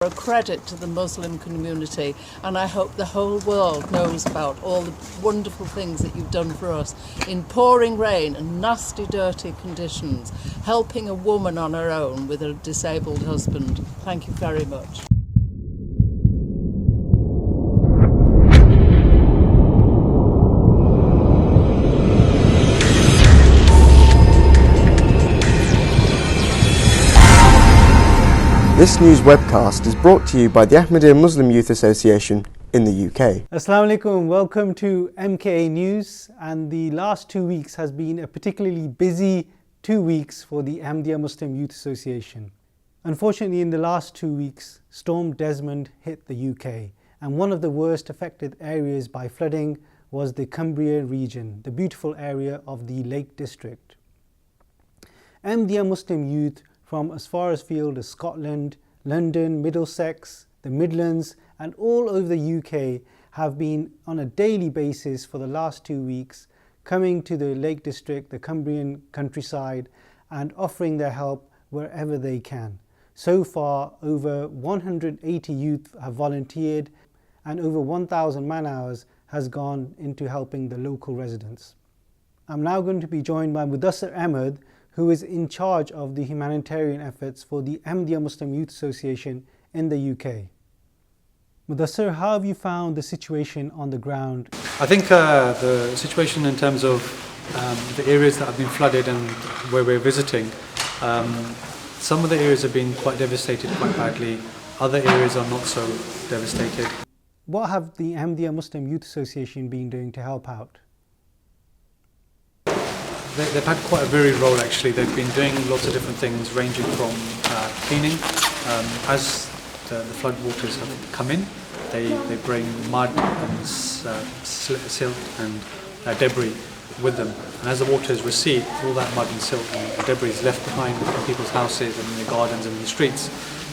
A credit to the Muslim community, and I hope the whole world knows about all the wonderful things that you've done for us in pouring rain and nasty dirty conditions, helping a woman on her own with a disabled husband. Thank you very much. This news webcast is brought to you by the Ahmadiyya Muslim Youth Association in the UK. Assalamu alaikum, welcome to MKA News, and the last 2 weeks has been a particularly busy 2 weeks for the Ahmadiyya Muslim Youth Association. Unfortunately, in the last 2 weeks, Storm Desmond hit the UK, and one of the worst affected areas by flooding was the Cumbria region, the beautiful area of the Lake District. Ahmadiyya Muslim youth from as far afield as Scotland, London, Middlesex, the Midlands and all over the UK have been on a daily basis for the last 2 weeks coming to the Lake District, the Cumbrian countryside, and offering their help wherever they can. So far, over 180 youth have volunteered and over 1,000 man-hours has gone into helping the local residents. I'm now going to be joined by Muddassar Ahmad, who is in charge of the humanitarian efforts for the Ahmadiyya Muslim Youth Association in the UK. Muddassar, how have you found the situation on the ground? I think the situation in terms of the areas that have been flooded and where we're visiting, some of the areas have been quite devastated quite badly, other areas are not so devastated. What have the Ahmadiyya Muslim Youth Association been doing to help out? They've had quite a varied role actually. They've been doing lots of different things ranging from cleaning. As the flood waters have come in, they bring mud and silt and debris with them. And as the waters recede, all that mud and silt and debris is left behind in people's houses and in the gardens and in the streets.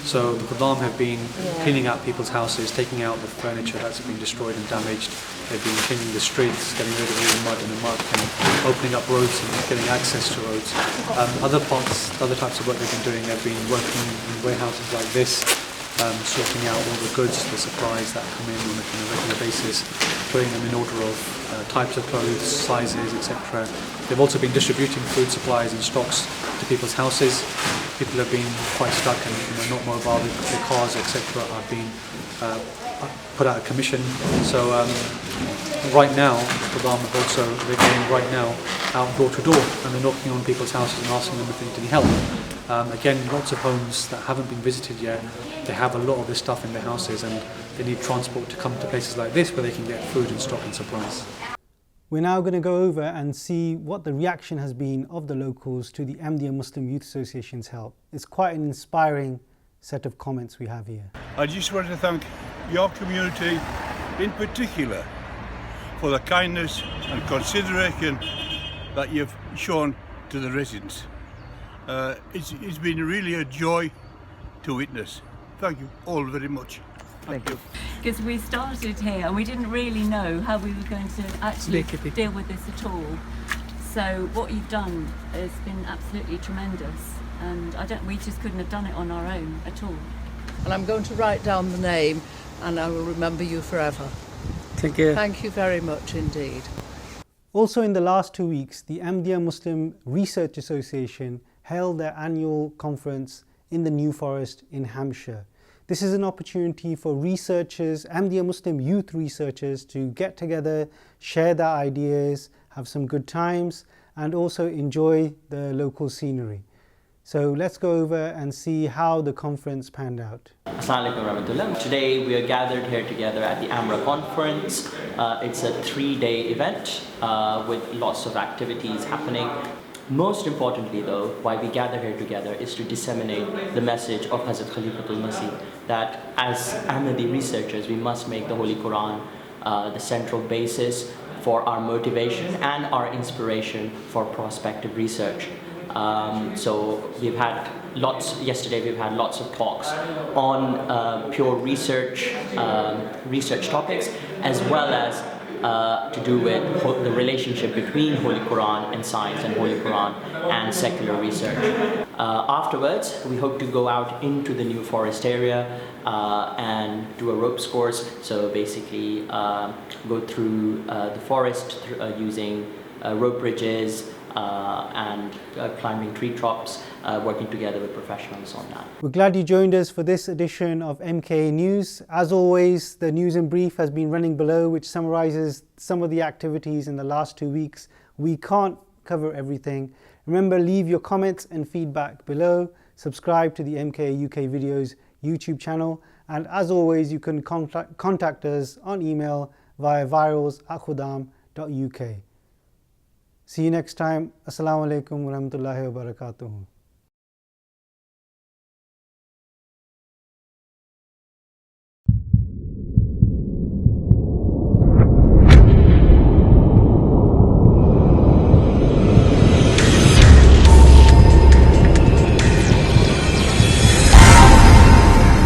So the Qudam have been cleaning out people's houses, taking out the furniture that's been destroyed and damaged. They've been cleaning the streets, getting rid of all the mud and the muck, and opening up roads and getting access to roads. Other types of work they've been doing, they've been working in warehouses like this, sorting out all the goods, the supplies that come in on a regular basis, putting them in order of types of clothes, sizes, etc. They've also been distributing food supplies and stocks to people's houses. People have been quite stuck and not mobile. Their cars, etc., are being put out of commission. So right now, they're going right now out door to door and they're knocking on people's houses and asking them if they need any help. Again, lots of homes that haven't been visited yet, they have a lot of this stuff in their houses and they need transport to come to places like this where they can get food and stock and supplies. We're now going to go over and see what the reaction has been of the locals to the Ahmadiyya Muslim Youth Association's help. It's quite an inspiring set of comments we have here. I just want to thank your community in particular for the kindness and consideration that you've shown to the residents. It's been really a joy to witness. Thank you all very much. Thank you. Because we started here and we didn't really know how we were going to actually deal with this at all. So what you've done has been absolutely tremendous, and we just couldn't have done it on our own at all. And I'm going to write down the name and I will remember you forever. Thank you. Thank you very much indeed. Also in the last 2 weeks, the Ahmadiyya Muslim Research Association held their annual conference in the New Forest in Hampshire. This is an opportunity for researchers, Ahmadiyya Muslim youth researchers, to get together, share their ideas, have some good times, and also enjoy the local scenery. So let's go over and see how the conference panned out. Assalamu alaikum warahmatullah. Today we are gathered here together at the AMRA conference. It's a 3-day event with lots of activities happening. Most importantly though, why we gather here together is to disseminate the message of Hazrat Khalifatul Masih, that as Ahmadi researchers we must make the Holy Quran the central basis for our motivation and our inspiration for prospective research. So yesterday we've had lots of talks on pure research topics, as well as to do with the relationship between Holy Quran and science and Holy Quran and secular research. Afterwards, we hope to go out into the New Forest area and do a ropes course. So basically go through the forest using rope bridges and climbing tree tops, working together with professionals on that. We're glad you joined us for this edition of MKA News. As always, the news in brief has been running below, which summarizes some of the activities in the last 2 weeks. We can't cover everything. Remember, leave your comments and feedback below. Subscribe to the MKA UK Videos YouTube channel. And as always, you can contact us on email via virals@khudam.uk. See you next time. Assalamu alaikum wa rahmatullahi wa barakatuh.